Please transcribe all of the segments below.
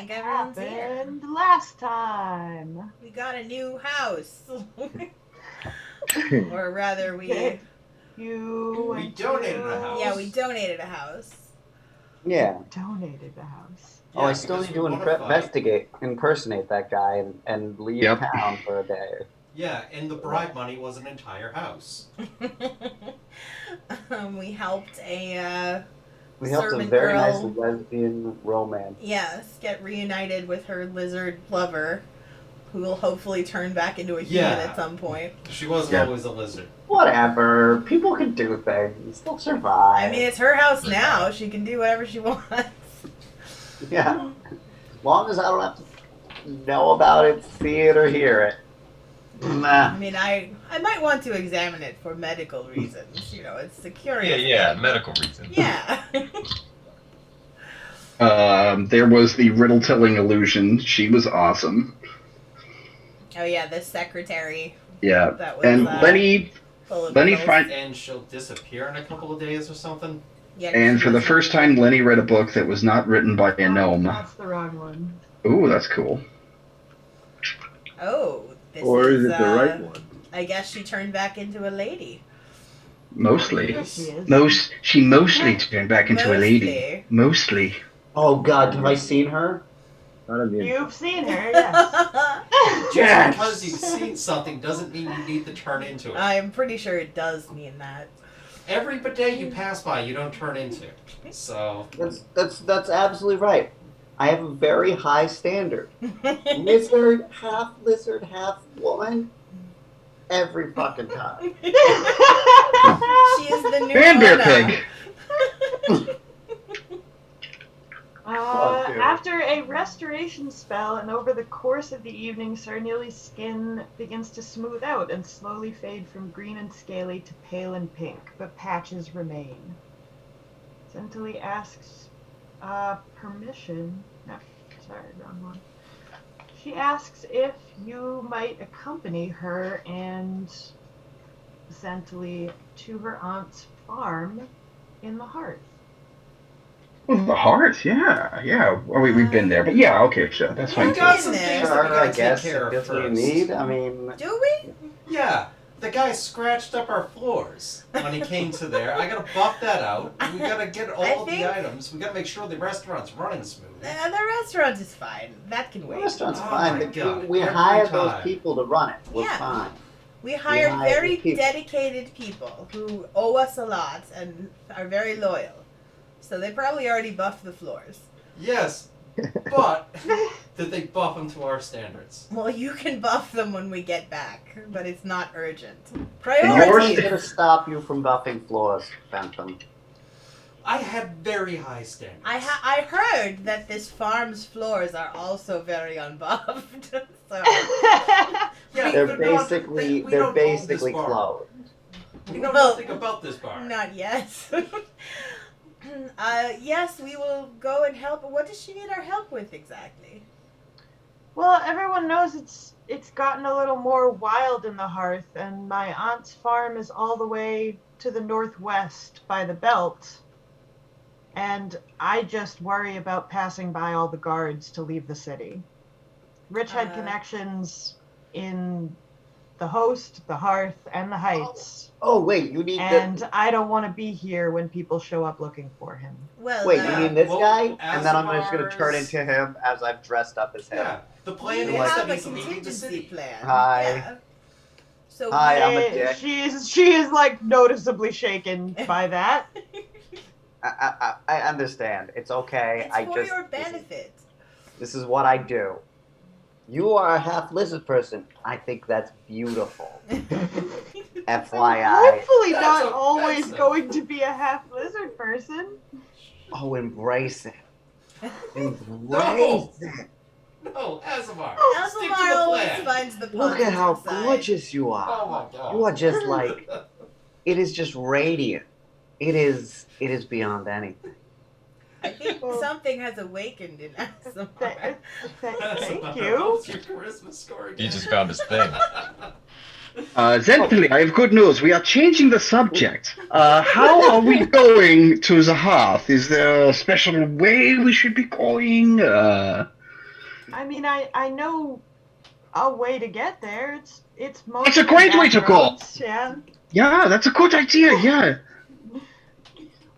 think everyone's here. happened last time? We got a new house. Or rather, we donated a house. Yeah, we donated a house. Yeah. Donated the house. Oh, I still need to impersonate that guy and leave town for a day. Yeah, and the bribe money was an entire house. We helped a very nice lesbian romance. Yes, get reunited with her lizard lover, who will hopefully turn back into a human at some point. She wasn't always a lizard. Whatever. People can do things. They'll survive. I mean, it's her house now. She can do whatever she wants. Yeah. As long as I don't have to know about it, see it, or hear it. Nah. I mean, I might want to examine it for medical reasons. You know, it's the curious. Yeah, medical reasons. Yeah. There was the riddle-telling illusion. She was awesome. Oh yeah, the secretary. Yeah, that was, and Lenny finds... And she'll disappear in a couple of days or something? Yeah, and for the first time, Lenny read a book that was not written by a gnome. That's the wrong one. Ooh, that's cool. Oh, this or is it the right one? I guess she turned back into a lady. Mostly. Yes, she mostly turned back into a lady. Mostly. Oh God, have I seen her? You've seen her, yes. Just because you've seen something doesn't mean you need to turn into it. I'm pretty sure it does mean that. Every bidet you pass by, you don't turn into. So that's absolutely right. I have a very high standard. Lizard, half woman, every fucking time. She is the new Bear Anna. Pig. After a restoration spell and over the course of the evening, Sarnili's skin begins to smooth out and slowly fade from green and scaly to pale and pink, but patches remain. Zentili asks permission. No, sorry, wrong one. She asks if you might accompany her and Zentili to her aunt's farm in the Hearth. The Hearth, yeah. Well, we've been there, but yeah, okay, sure, that's fine. We got some things that we I gotta guess take care of if you first. need. I mean, Do we? Yeah, the guy scratched up our floors when he came to there. I gotta buff that out. We gotta get all of the items. We gotta make sure the restaurant's running smooth. The restaurant is fine. That can wait. the restaurant's Oh fine. my God, We every hire time. those people to run it. We're Yeah. fine. We hired hire very people. dedicated people who owe us a lot and are very loyal. So they probably already buffed the floors. Yes, but did they buff them to our standards? Well, you can buff them when we get back, but it's not urgent. Yours Priority. is going to stop you from buffing floors, Phantom. I had very high standards. I heard that this farm's floors are also very unbuffed. So Yeah, They're but not- basically we don't own this bar. closed. We know Well, nothing about this bar. not yet. Yes, we will go and help. What does she need our help with exactly? Well, everyone knows it's gotten a little more wild in the Hearth, and my aunt's farm is all the way to the northwest by the belt. And I just worry about passing by all the guards to leave the city. Rich had connections in the Host, the Hearth, and the Heights. Oh, wait, you need And I don't want to be here when people show up looking for him. Well, Wait, you mean this well, guy? And then I'm just going to turn Azamar's- into him as I've dressed up as him. Yeah, the plan we is have that a he's leaving the contingency city. plan. Hi. Yeah. So Hi, I'm a Eh, dick. She is like noticeably shaken by that. I understand. It's okay. It's for your benefit. This is what I do. You are a half lizard person. I think that's beautiful. FYI. Hopefully That's not offensive. always going to be a half lizard person. Oh, embrace it. Embrace No. it. No, Azamar. Stick to Azamar the always plan. finds the Look at how positive side. gorgeous you Oh are. my god. You are just like, it is just radiant. It is beyond anything. I think something has awakened in Azamar. Thank Azamar, you. what's your charisma score again? He just found his thing. Zentili, I have good news. We are changing the subject. How are we going to the Hearth? Is there a special way we should be going? I mean, I know a way to get there. It's mostly That's a great way to back go. roads, yeah. Yeah, that's a good idea. Yeah.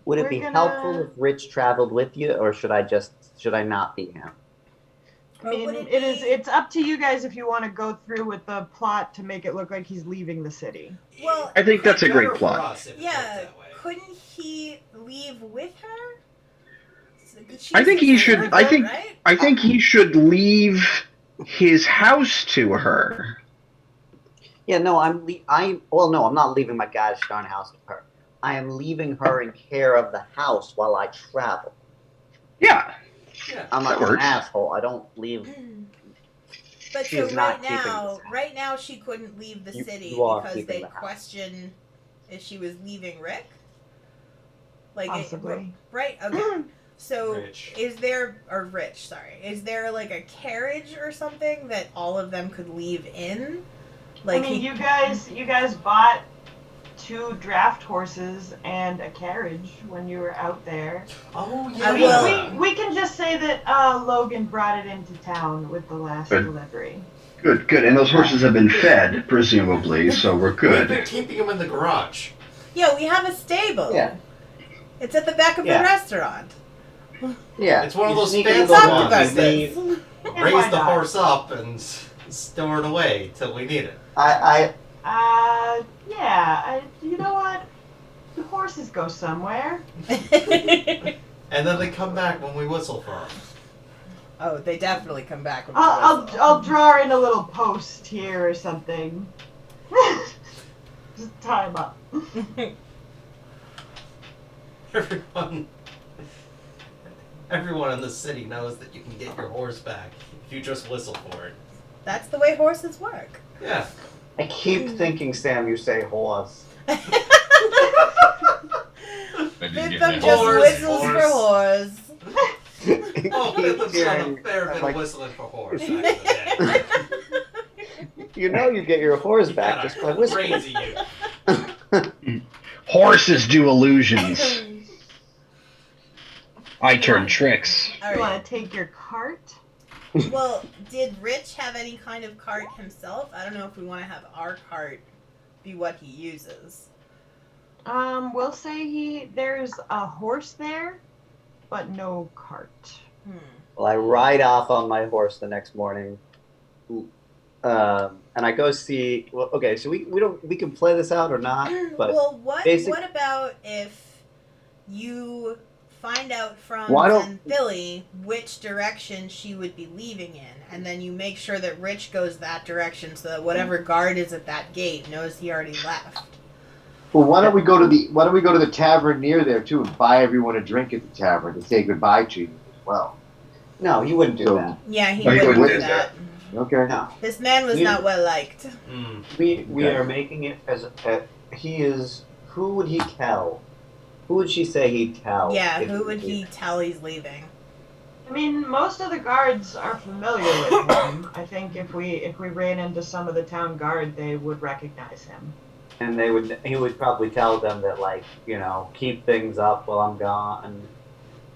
Would it We're be gonna- helpful if Rich traveled with you, or should I not be him? I mean, it's up to you guys if you want to go through with the plot to make it look like he's leaving the city. Well, I think that's a Better great for plot. us if it worked yeah. that way. Couldn't he leave with her? I think he should. I think. Right? I think he should leave his house to her. Yeah, no, no, I'm not leaving my gosh darn house to her. I am leaving her in care of the house while I travel. Yeah. Yeah. I'm That not an works. asshole. I don't leave. But She so is not right keeping now, this house. right now she couldn't leave the You- city you are because keeping they the house. question if she was leaving Rick. Like Possibly. right? Okay. So Rich. is there is there like a carriage or something that all of them could leave in? Like I mean, you guys bought 2 draft horses and a carriage when you were out there. Oh I yeah. will- We can just say that Logan brought it into town with the last Good. delivery. Good. Good. And those horses have been fed, presumably, so we're We've been good. keeping him in the garage. Yeah, we have a stable. Yeah. It's at the back of Yeah. the restaurant. Yeah. It's one of you those sneak fancy a We little talked ones. about you this. leave. Yeah, Raise why the not? horse up and store it away till we need it. Yeah. You know what? The horses go somewhere. And then they come back when we whistle for them. Oh, they definitely come back with I'll draw in a little post here or something. Just tie him up. Everyone in the city knows that you can get your horse back if you just whistle for it. That's the way horses work. Yeah. I keep thinking, Sam, you say horse. I didn't Bit get them that. just Horse, whistles horse. for horse. Oh, Keep get them hearing, a fair bit like, of whistling for horse. Back in the day. you know you get your horse back just by whistling. Crazy you. Horses do illusions. I turn tricks. All You right. want to take your cart? Well, did Rich have any kind of cart himself? I don't know if we want to have our cart be what he uses. We'll say there's a horse there, but no cart. Well, I ride off on my horse the next morning, and I go see. Well, okay, so we can play this out or not, but Well, what basic- about if you find out from Why don't- Philly which direction she would be leaving in, and then you make sure that Rich goes that direction so that whatever guard is at that gate knows he already left. Well, why don't we go to the tavern near there too and buy everyone a drink at the tavern to say goodbye to you as well? no, you wouldn't do So- that. Yeah, he Oh, he wouldn't wouldn't do do that. Okay. No, This man was You- not well liked. Mm. we Okay. are making it as he is. Who would he tell? Who would she say he'd tell? Yeah, if who would was he leaving? tell he's leaving? I mean, most of the guards are familiar with him. I think if we ran into some of the town guard, they would recognize him. And he would probably tell them that, like, you know, keep things up while I'm gone, and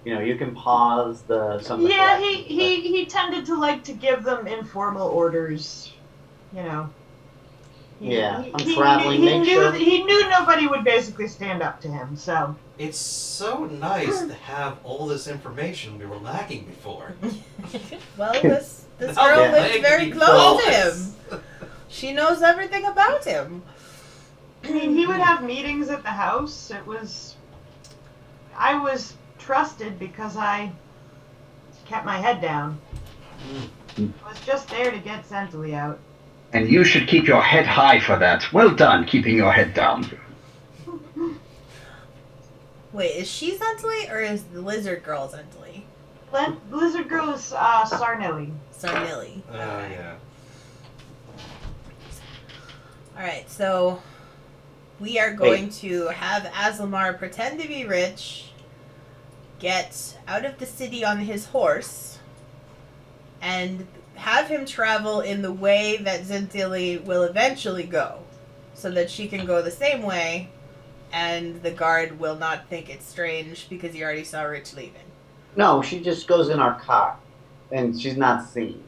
you know, you can pause some of the Yeah, collections, he tended to like to give them informal orders. You know. Yeah, I'm traveling, make sure- He knew nobody would basically stand up to him. So It's so nice to have all this information we were lacking before. Well, this Now girl we're lives making very close to progress. him. She knows everything about him. I mean, he would have meetings at the house. I was trusted because I kept my head down. I was just there to get Centily out. And you should keep your head high for that. Well done, keeping your head down. Wait, is she Zentily or is the lizard girl Zentily? Lizard Girl is Sarnelli. Sarnilly. Oh, yeah. Alright, so we are going to have Aslamar pretend to be rich, get out of the city on his horse, and have him travel in the way that Zentily will eventually go, so that she can go the same way, and the guard will not think it's strange because he already saw Rich leaving. No, she just goes in our car, and she's not seen.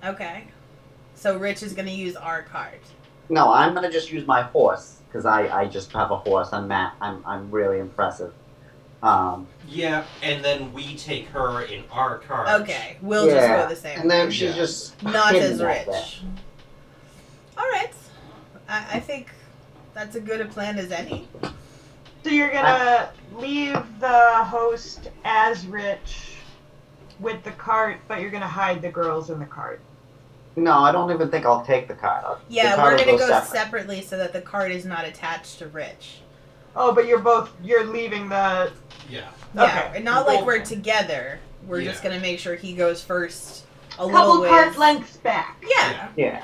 Okay. So Rich is going to use our cart. No, I'm gonna just use my horse because I just have a horse. I'm really impressive. Yeah, and then we take her in our car. Okay, we'll just go the same. And then way. she's just Not hidden as back rich. Alright. I think that's as good a plan as any. So you're gonna leave the host as Rich with the cart, but you're gonna hide the girls in the cart. there. No, I don't even think I'll take the cart. Yeah, the cart we're will going to go separate. separately so that the cart is not attached to Rich. Oh, but you're leaving the. Yeah. Yeah, Okay. and not like we're together. We're just Yeah. going to make sure he goes first a little Couple ways. cart lengths back. Yeah. Yeah,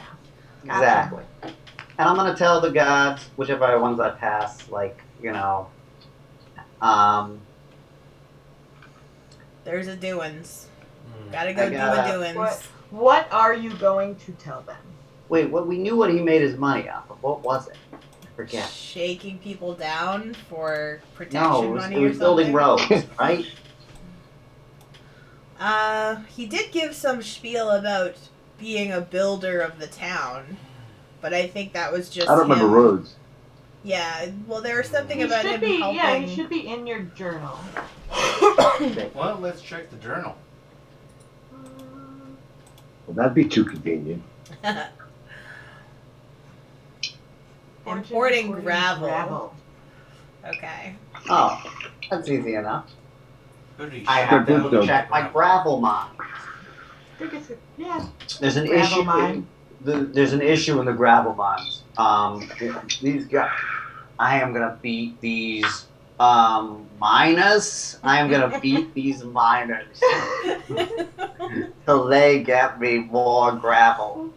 exactly. And I'm gonna tell the guards, whichever ones I pass, like, There's a doings. Mm. Gotta go I gotta- do a doings. What are you going to tell them? wait, we knew what he made his money off of. What was it? I forget. Shaking people down for protection No, it money was or building something. roads, right? He did give some spiel about being a builder of the town, but I think that was just I don't remember him. roads. Yeah, well, there was something He about should him be. helping. Yeah, he should be in your journal. Well, let's check the journal. Well, that'd be too convenient. Importing gravel. Okay. Oh, that's easy enough. Who did he I shut have Good, down? good, to check my gravel mine. I think it's yeah. There's an Gravel issue. mine. There's an issue in the gravel mines. These guys. I am gonna beat these miners. I am gonna beat these miners till they get me more gravel.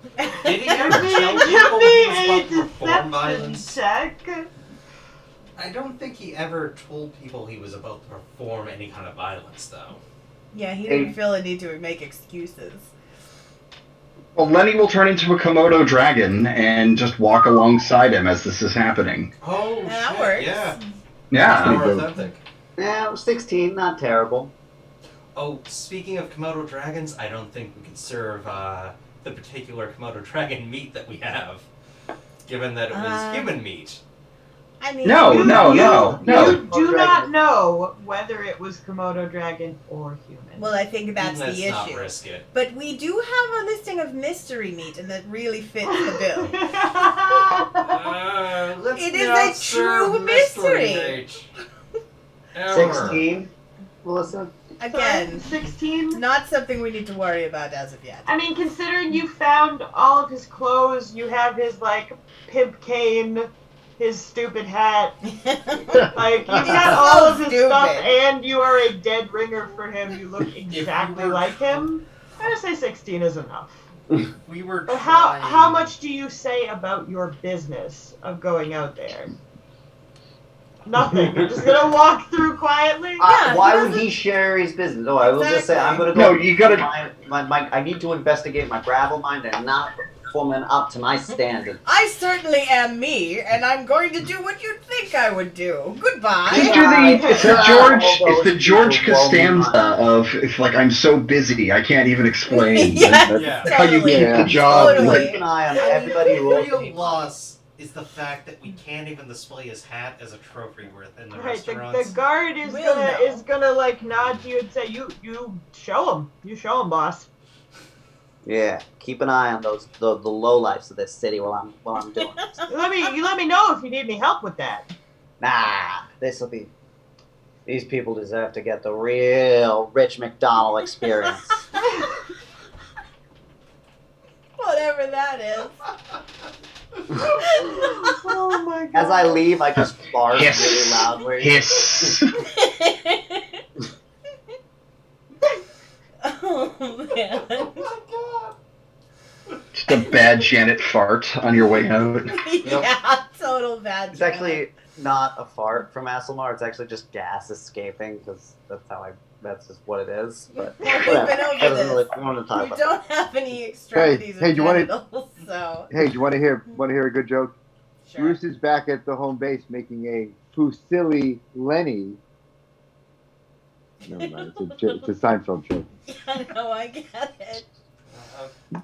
Did he ever Give tell me people he was a about to perform deception violence? check. I don't think he ever told people he was about to perform any kind of violence, though. Yeah, he didn't feel a need to make excuses. Well, Lenny will turn into a Komodo dragon and just walk alongside him as this is happening. Oh, That shit, works. yeah. Yeah. More authentic. Yeah, 16, not terrible. Oh, speaking of Komodo dragons, I don't think we could serve the particular Komodo dragon meat that we have, given that it was human meat. I mean, No, You do not know whether it was Komodo dragon or human. Well, I think that's Let's the not issue. risk it. But we do have a listing of mystery meat, and that really fits the bill. Let's It is not a serve true mystery. meat. Ever. 16, Melissa? Again, 16. not something we need to worry about as of yet. I mean, considering you found all of his clothes, you have his like pimp cane, his stupid hat. Like you've got all of his stuff, and you are a dead ringer for him. You look exactly like him. I would say 16 is enough. We were But trying... how much do you say about your business of going out there? Nothing. You're just gonna walk through quietly. Yeah, Why he would he share his business? Oh, I will just say I'm gonna No, go. you gotta. I need to investigate my gravel mine and not performing up to my standard. I certainly am me, and I'm going to do what you think I would do. Goodbye. Just do it's the George Costanza of it's like I'm so busy I can't even explain. Yeah, That's how you totally. keep the job. Totally. Like, Keep an eye on everybody who The owes real me. loss is the fact that we can't even display his hat as a trophy within the Right, restaurants. the guard is We'll know. gonna like nod to you and say, "You show him, boss." Yeah, keep an eye on the lowlifes of this city while I'm doing this. You let me know if you need any help with that. Nah, these people deserve to get the real Rich McDonald experience. Whatever that is. Oh my god! As I leave, I just bark Hiss. really loudly. hiss. Oh, man. Just a bad Janet fart on your way out. Yeah, total bad. It's actually not a fart from Asselmar. It's actually just gas escaping because that's just what it is. But We've whatever. been over I don't this. really want to talk We about don't have any extremities Hey, or do you wanna- genitals, so Hey, do you want to hear a good joke? sure. Bruce is back at the home base making a Fusilli Lenny. Never mind, it's a Seinfeld joke. Yeah, no, I get it.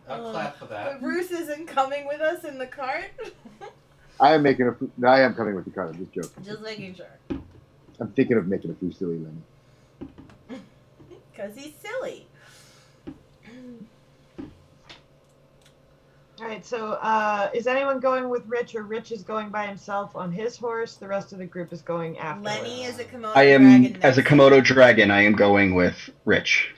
I'll clap for that. But Bruce isn't coming with us in the cart. I am coming with the cart. I'm just joking. Just making sure. I'm thinking of making a few silly lemons. Because he's silly. Alright, so is anyone going with Rich, or Rich is going by himself on his horse? The rest of the group is going after. Lenny is a Komodo I am, dragon. as a Komodo dragon, I am going with Rich.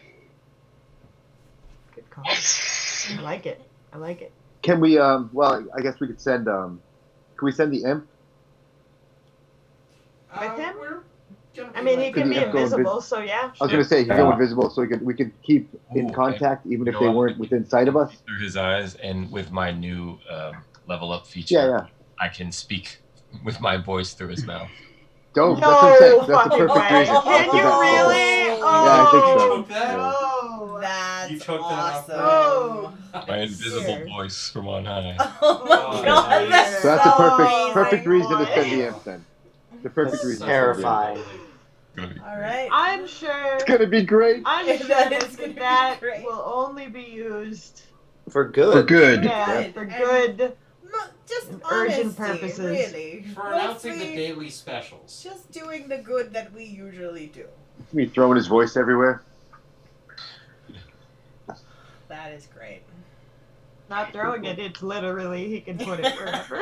Good call. I like it. I like it. Can we? Well, I guess we could send. Can we send the imp? With him? We're gonna I mean, he can be Yeah, go invisible, so yeah. I was Sure. gonna say he's going invisible, so we could keep in Ooh, contact even You if know they what? weren't within sight of us. Through his eyes, and with my new level up feature, Yeah. I can speak with my voice through his mouth. Don't. No That's what I'm saying. That's the fucking perfect way. reason. Can That's the you best. really? Oh, Yeah, I think so. You took that? No. That's You took that off. awesome. Oh. My invisible Serious. voice from on high. Oh my Oh, god, nice. that's So that's a so perfect amazing. reason to send the imp then. The perfect That's reason. terrifying. Gonna be All right. I'm sure. It's gonna be great. I'm That sure is gonna be that great. will only be used. For good. For good. Yeah, Good. for And- good. No, just Urgent honesty, purposes. really. For announcing the Mostly daily specials. just doing the good that we usually do. Me throwing his voice everywhere. That is great. Not throwing it, it's literally, he can put it wherever.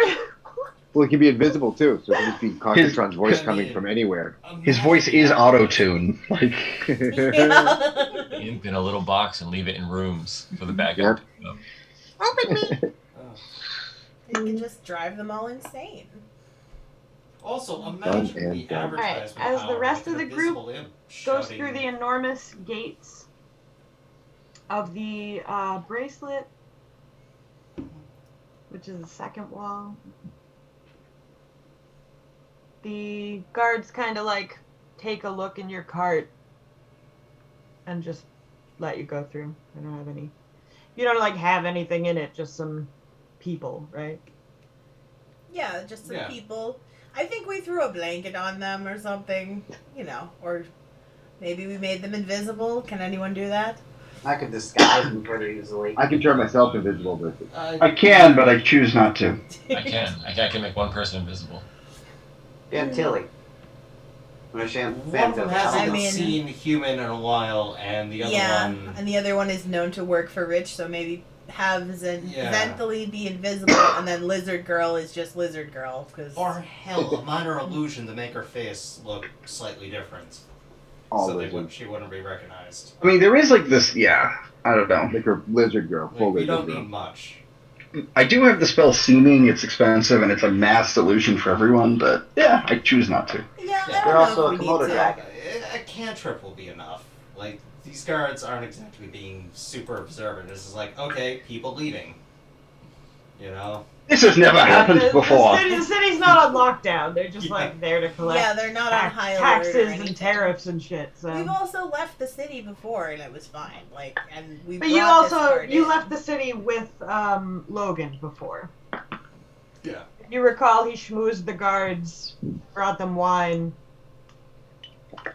Well, he can be invisible too, so it can just be Concentron's voice I coming mean- from anywhere. His voice is auto-tune. Like, Yeah. imp in a little box and leave it in rooms for the bad guy. Yep. Open me! You can just drive them all insane. Also, imagine Done and the done. advertisement Alright, as the power rest with of an the group invisible imp Goes shouting- through the enormous gates of the bracelet, which is the second wall. The guards kind of like take a look in your cart and just let you go through. I don't have any. You don't like have anything in it, just some people, right? Yeah, just some Yeah. people. I think we threw a blanket on them or something, or maybe we made them invisible. Can anyone do that? I could disguise them pretty easily. I can turn myself invisible, but I can, but I choose not to. I can. I can make one person invisible. Yeah, Tilly. Or Sam One of them hasn't I mean- seen human in a while, and the other Yeah, one. and the other one is known to work for Rich, so maybe have Yeah. Zentally be invisible, and then Lizard Girl is just Lizard Girl. Or hell, a minor illusion to make her face look slightly different. all so lizards. she wouldn't be recognized. I mean, there is like this, yeah, I don't know. Make her lizard girl, full We lizard don't girl. need much. I do have the spell Seeming, it's expensive, and it's a mass solution for everyone, but yeah, I choose not to. Yeah, I Yeah. don't They're know also if a we Komodo need to. dragon. A cantrip will be enough. Like, these guards aren't exactly being super observant. This is like, okay, people leaving. You know? This has never happened before. The city's not on lockdown. They're just Yeah. like there to collect Yeah, they're not on tax- high alert or taxes anything. and tariffs and shit. So. We've also left the city before, and it was fine. And we. But you brought this also card you in. left the city with Logan before. Yeah. If you recall, he schmoozed the guards, brought them wine.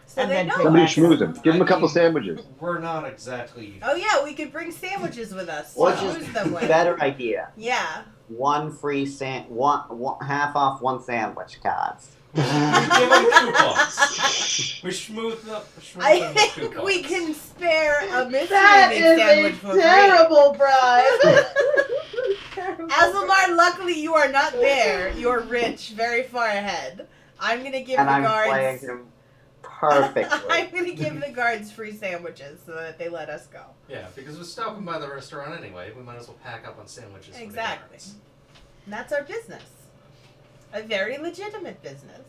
So and they then know take Somebody us. schmooze him. Give him a I couple mean, sandwiches. We're not exactly. Oh yeah, we could bring sandwiches with us. Or to just schmooze them with. better idea. Yeah. One free one half off one sandwich cards. We give them coupons. We smooth them. I think we can spare a mystery That meat is sandwich a for free. terrible bribe. Azamar, luckily you are not there. You're rich, very far ahead. I'm gonna give And the I'm playing guards. him perfectly. I'm gonna give the guards free sandwiches so that they let us go. Yeah, because we're stopping by the restaurant anyway. We might as well pack up on sandwiches. For Exactly. the guards. And that's our business. A very legitimate business.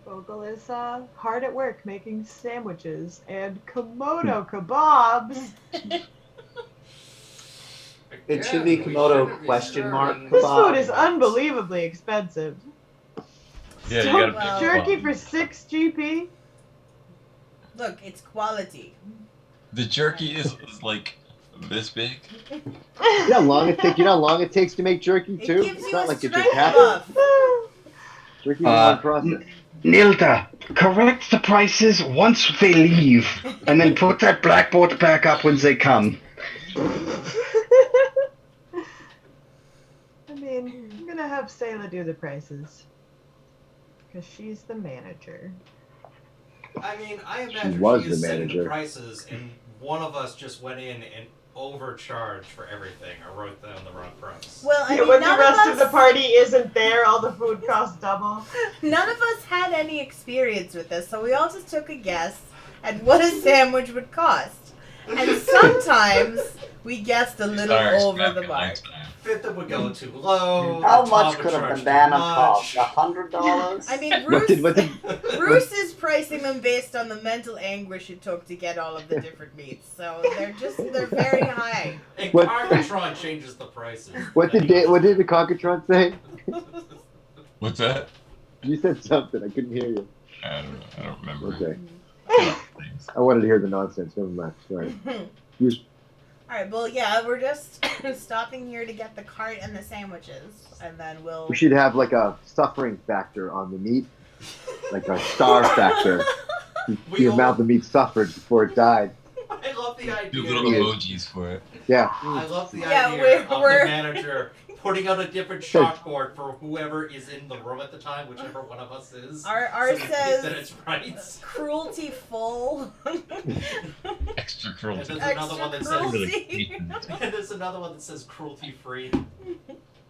Bogle is hard at work making sandwiches and Komodo kebabs. It should be Again, we Komodo shouldn't be question mark serving- This Kebab. food is unbelievably expensive. Yeah, you Smoked gotta jerky for 6 GP. Look, it's quality. The jerky is like this big. You know how long it takes. You know how long it takes to make jerky It too. gives It's you not a like it strength just happens. buff. Jerky's a long process. Nilda, correct the prices once they leave, and then put that blackboard back up when they come. I mean, I'm gonna have Sayla do the prices. Because she's the manager. I mean, I imagine was she the is setting the manager. prices, and one of us just went in and overcharged for everything, or wrote down the wrong price. Well, I mean, when the none rest of of the us, party isn't there, all the food costs double. none of us had any experience with this, so we all just took a guess at what a sandwich would cost. And sometimes we guessed a little over the mark. Fifth would go too low. How the much top would could a charge too banana much. cost? $100? I mean, What did Bruce is pricing them based on the mental anguish it took to get all of the different meats. So they're very high. And What- Cargatron changes the prices. What did the Cockatron say? What's that? You said something. I couldn't hear you. I don't remember. Okay. Things. I wanted to hear the nonsense. Never mind. Sorry. Alright, well, yeah, we're just stopping here to get the cart and the sandwiches, and then we'll... We should have like a suffering factor on the meat, like a star factor. The amount the meat suffered before it died. I love the idea. Do little emojis for it. Yeah. I love the Yeah, idea of we're- the manager putting out a different chalkboard for whoever is in the room at the time, whichever one of us is. Ours so says that it's right. cruelty full. Extra And cruelty. there's another one that says. cruelty. And there's another one that says cruelty free.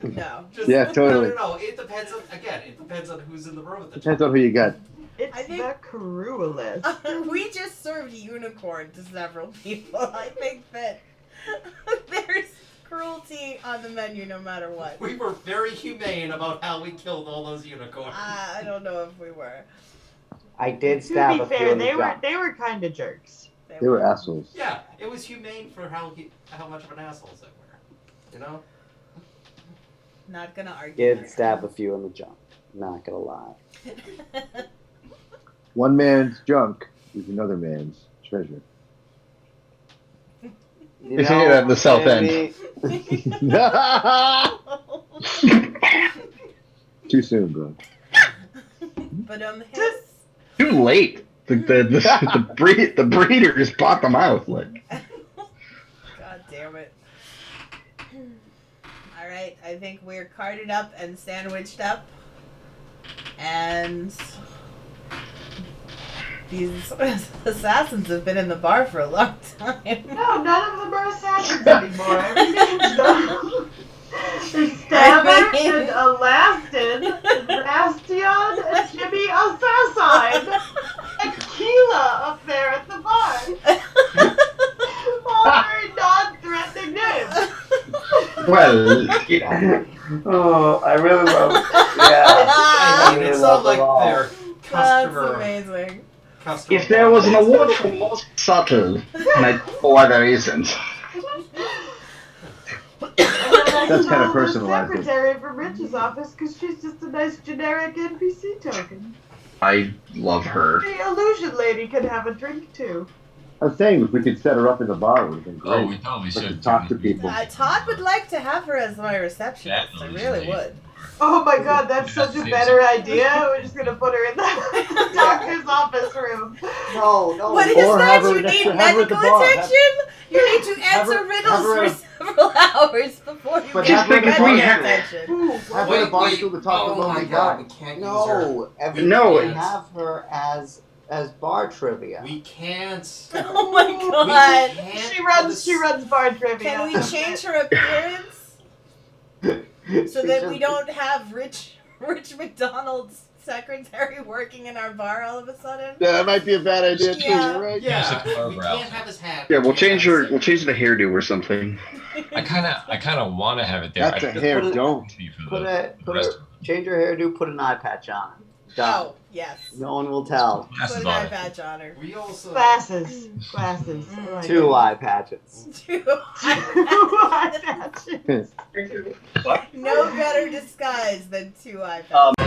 No. Just, Yeah, totally. No. It depends on it depends on who's in the room at the Depends time. on who you got. It's I think- the cruelest. We just served unicorn to several people. I think that there's cruelty on the menu no matter what. We were very humane about how we killed all those unicorns. I don't know if we were. I did To stab be a few fair, in the jump. they were kind of jerks. They were assholes. Yeah, it was humane for how much of an assholes they were. You know? Not gonna argue. Did there. stab a few in the jump. Not gonna lie. One man's junk is another man's treasure. You They say that at the South End. Too soon, bro. But hiss. Too late. The breeders bought them out. Like, God damn it. Alright, I think we're carted up and sandwiched up. And these assassins have been in the bar for a long time. No, none of them are assassins anymore. Everything's done. There's Stabber and Alastin, and Bastion, and Jimmy Assassin, and Keela up there at the bar. All very non-threatening names. well, you know, Oh, I really love it. Yeah. I mean, really it's love not like them all. they're That's customer. amazing. if there was an award for most subtle, and I don't know why there isn't. That's kind of personal, I The think. secretary from Rich's office, because she's just a nice generic NPC token. I love her. The illusion lady can have a drink too. I was saying if we could set her up in the bar, it would have been great. Oh, we totally Like to should. talk to people. Todd would like to have her as my receptionist. I That really illusion would. Oh my god, that's such a better idea. We're just gonna put her in the doctor's office room. No, no. What is Or that? have her You next need to- have her at the medical bar. attention? You need to have answer her- riddles have her for several hours before you But get have her at the medical bar. attention. Have her at the bar still to talk to lonely guy. can't No, every No, we it's- have her as bar trivia. We can't. Oh my We god. can't. She runs bar trivia. Can we change her appearance so that we don't have Rich McDonald's secretary working in our bar all of a sudden? Yeah, that might be a bad idea too. Yeah. You're right. Yeah, Use a we eyebrow. can't have his hat. Yeah, we'll change the hairdo or something. I kind of want to have it there. That's I a think hair it's dome. to be for Put the a rest change her hairdo. Put an eye patch on. Done. Oh, yes. No one will tell. Put Glasses an on eye it. patch on her. We also. Glasses. I like Two it. eye patches. Two Eye patches. No better disguise than two eye patches.